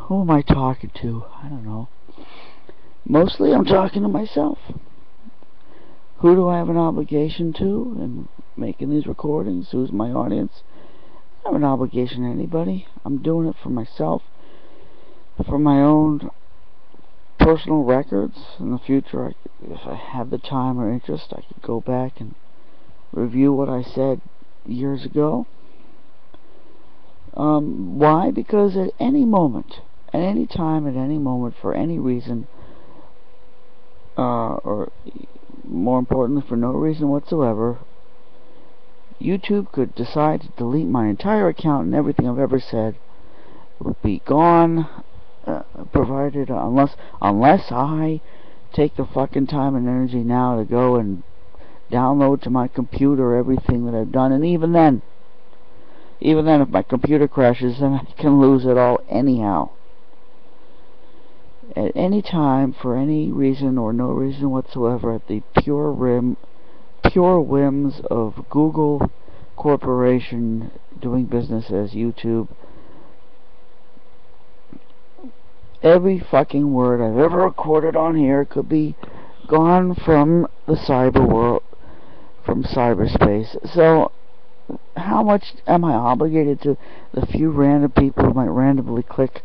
who am I talking to? I don't know. Mostly I'm talking to myself. Who do I have an obligation to in making these recordings? Who's my audience? I have an obligation to anybody. I'm doing it for myself, for my own personal records. In the future, if I have the time or interest, I could go back and review what I said years ago. Why? Because at any moment, at any time, at any moment, for any reason, or more importantly, for no reason whatsoever, YouTube could decide to delete my entire account and everything I've ever said would be gone, provided unless I take the fucking time and energy now to go and download to my computer everything that I've done. And even then if my computer crashes, then I can lose it all anyhow. At any time, for any reason or no reason whatsoever, at the pure whims of Google Corporation doing business as YouTube, every fucking word I've ever recorded on here could be gone from the cyber world, from cyberspace. So how much am I obligated to the few random people who might randomly click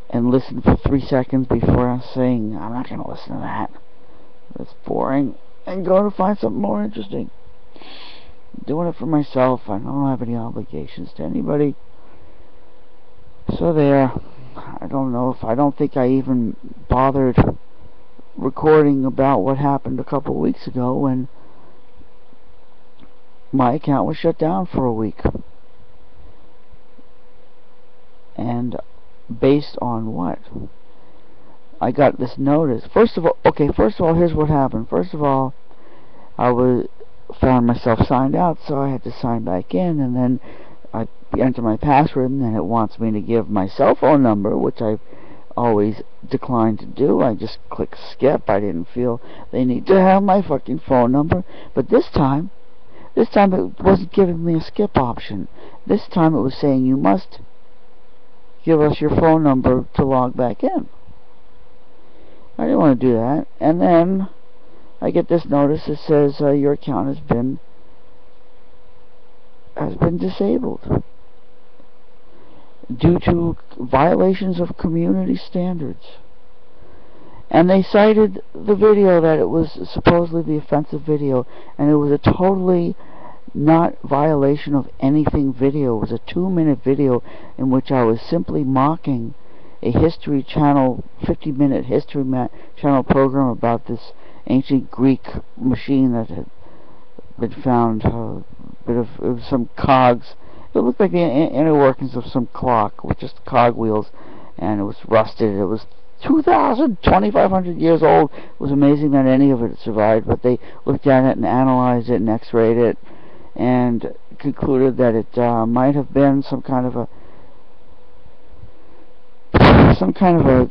and listen for 3 seconds before I'm saying, I'm not going to listen to that, that's boring, and go to find something more interesting? I'm doing it for myself. I don't have any obligations to anybody. So there. I don't think I even bothered recording about what happened a couple weeks ago when my account was shut down for a week. And based on what? I got this notice. First of all, here's what happened. First of all, I found myself signed out, so I had to sign back in, and then I enter my password, and then it wants me to give my cell phone number, which I've always declined to do. I just click skip. I didn't feel they need to have my fucking phone number. But this time it wasn't giving me a skip option. This time it was saying you must give us your phone number to log back in. I didn't want to do that. And then I get this notice that says your account has been disabled due to violations of community standards. And they cited the video that it was supposedly the offensive video, and it was a totally not violation of anything video. It was a 2-minute video in which I was simply mocking a History Channel, 50-minute History Channel program about this ancient Greek machine that had been found, it was some cogs. It looked like the inner workings of some clock with just cog wheels, and it was rusted. It was 2,500 years old. It was amazing that any of it survived, but they looked at it and analyzed it and x-rayed it and concluded that it might have been some kind of a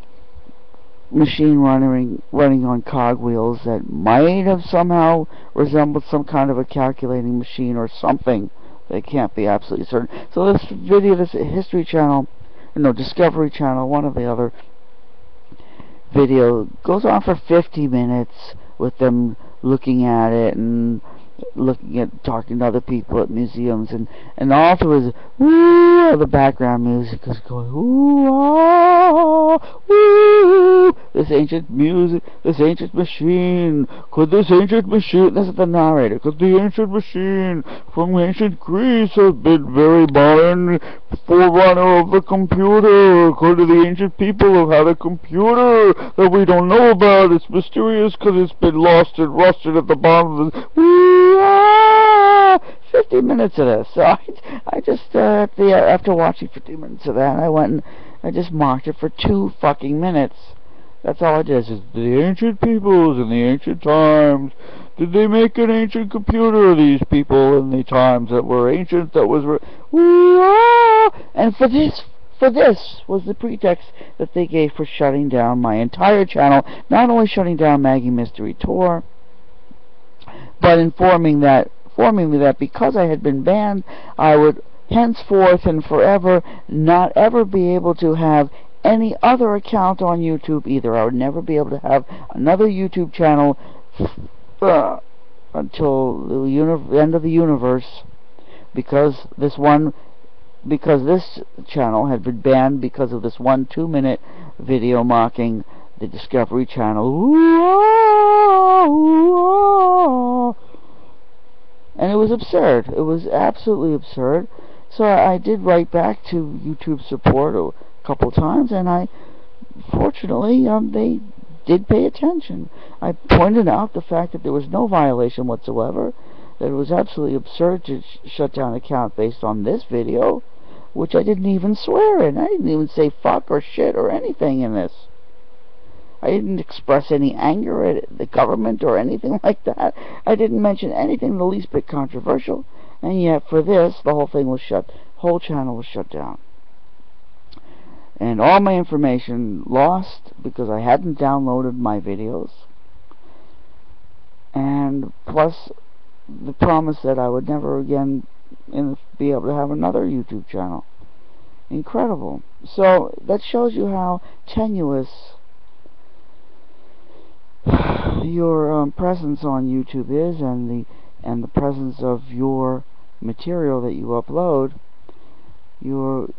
machine running on cog wheels that might have somehow resembled some kind of a calculating machine or something. They can't be absolutely certain. So this video, this History Channel, Discovery Channel, one or the other video, goes on for 50 minutes with them looking at it and talking to other people at museums, and all through the background music is going ooh, ah, ooh, this ancient music, this ancient machine, this is the narrator, could the ancient machine from ancient Greece have been very modern, forerunner of the computer? Could the ancient people have had a computer that we don't know about? It's mysterious because it's been lost and rusted at the bottom of the 50 minutes of this. So I just after watching 50 minutes of that, I went and I just mocked it for 2 fucking minutes. That's all I did. Is the ancient peoples in the ancient times, did they make an ancient computer? These people in the times that were ancient, that was and for this was the pretext that they gave for shutting down my entire channel. Not only shutting down Maggie Mystery Tour, but informing me that because I had been banned, I would henceforth and forever not ever be able to have any other account on YouTube either. I would never be able to have another YouTube channel until the end of the universe, because this channel had been banned because of this one 2-minute video mocking the Discovery Channel. And it was absurd. It was absolutely absurd. So I did write back to YouTube support a couple times, and fortunately, they did pay attention. I pointed out the fact that there was no violation whatsoever, that it was absolutely absurd to shut down an account based on this video, which I didn't even swear in. I didn't even say fuck or shit or anything in this. I didn't express any anger at the government or anything like that. I didn't mention anything the least bit controversial, and yet for this, the whole thing was whole channel was shut down. And all my information lost because I hadn't downloaded my videos. And plus the promise that I would never again be able to have another YouTube channel. Incredible. So that shows you how tenuous your presence on YouTube is, and the presence of your material that you upload. You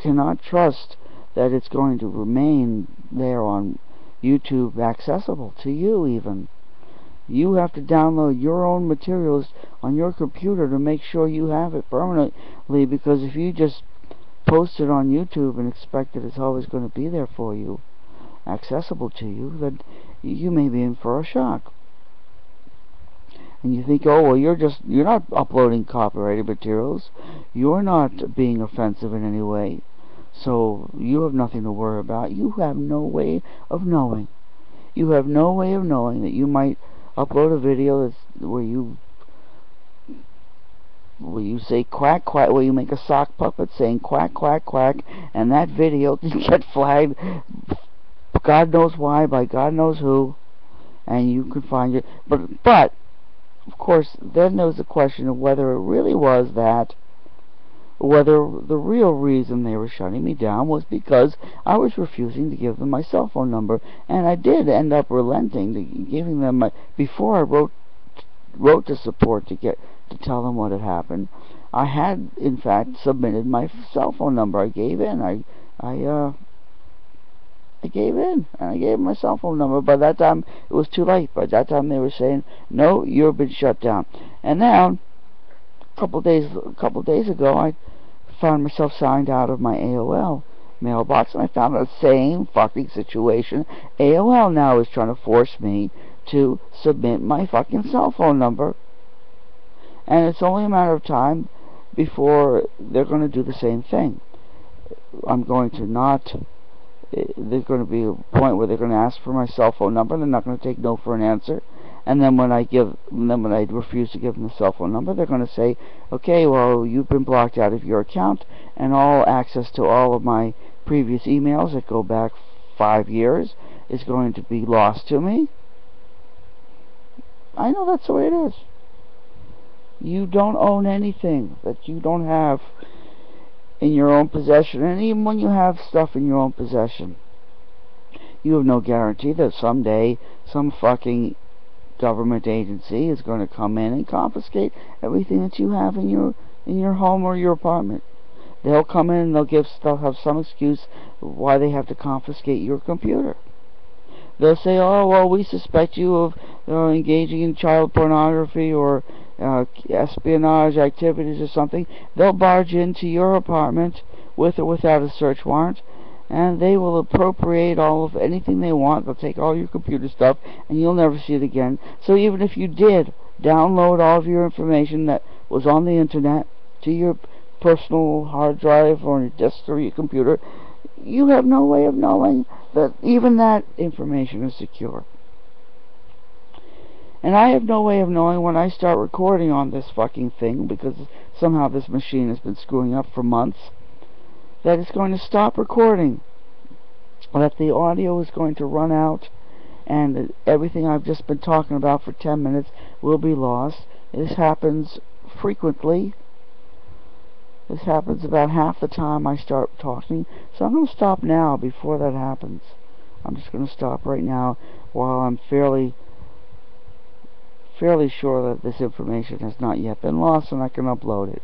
cannot trust that it's going to remain there on YouTube, accessible to you even. You have to download your own materials on your computer to make sure you have it permanently, because if you just post it on YouTube and expect that it's always going to be there for you, accessible to you, then you may be in for a shock. And you think, oh, well, you're not uploading copyrighted materials, you're not being offensive in any way, so you have nothing to worry about. You have no way of knowing. You have no way of knowing that you might upload a video where you say quack quack, where you make a sock puppet saying quack quack quack, and that video can get flagged God knows why by God knows who, and you can find it. But of course, then there was the question of whether it really was that, whether the real reason they were shutting me down was because I was refusing to give them my cell phone number. And I did end up relenting to giving them my, before I wrote to support to tell them what had happened. I had in fact submitted my cell phone number. I gave in. I gave in, and I gave my cell phone number. By that time, it was too late. By that time, they were saying, no, you've been shut down. And now, a couple of days ago, I found myself signed out of my AOL mailbox, and I found the same fucking situation. AOL now is trying to force me to submit my fucking cell phone number. And it's only a matter of time before they're going to do the same thing. I'm going to not... There's going to be a point where they're going to ask for my cell phone number. They're not going to take no for an answer. And then when I refuse to give them the cell phone number, they're going to say, okay, well, you've been blocked out of your account, and all access to all of my previous emails that go back 5 years is going to be lost to me. I know that's the way it is. You don't own anything that you don't have in your own possession. And even when you have stuff in your own possession, you have no guarantee that someday some fucking government agency is going to come in and confiscate everything that you have in your home or your apartment. They'll come in and they'll have some excuse why they have to confiscate your computer. They'll say, oh, well, we suspect you of engaging in child pornography or espionage activities or something. They'll barge into your apartment with or without a search warrant, and they will appropriate all of anything they want. They'll take all your computer stuff, and you'll never see it again. So even if you did download all of your information that was on the internet to your personal hard drive or your disk or your computer, you have no way of knowing that even that information is secure. And I have no way of knowing when I start recording on this fucking thing, because somehow this machine has been screwing up for months, that it's going to stop recording, that the audio is going to run out, and everything I've just been talking about for 10 minutes will be lost. This happens frequently, This happens about half the time I start talking, so I'm going to stop now before that happens. I'm just going to stop right now while I'm fairly sure that this information has not yet been lost and I can upload it.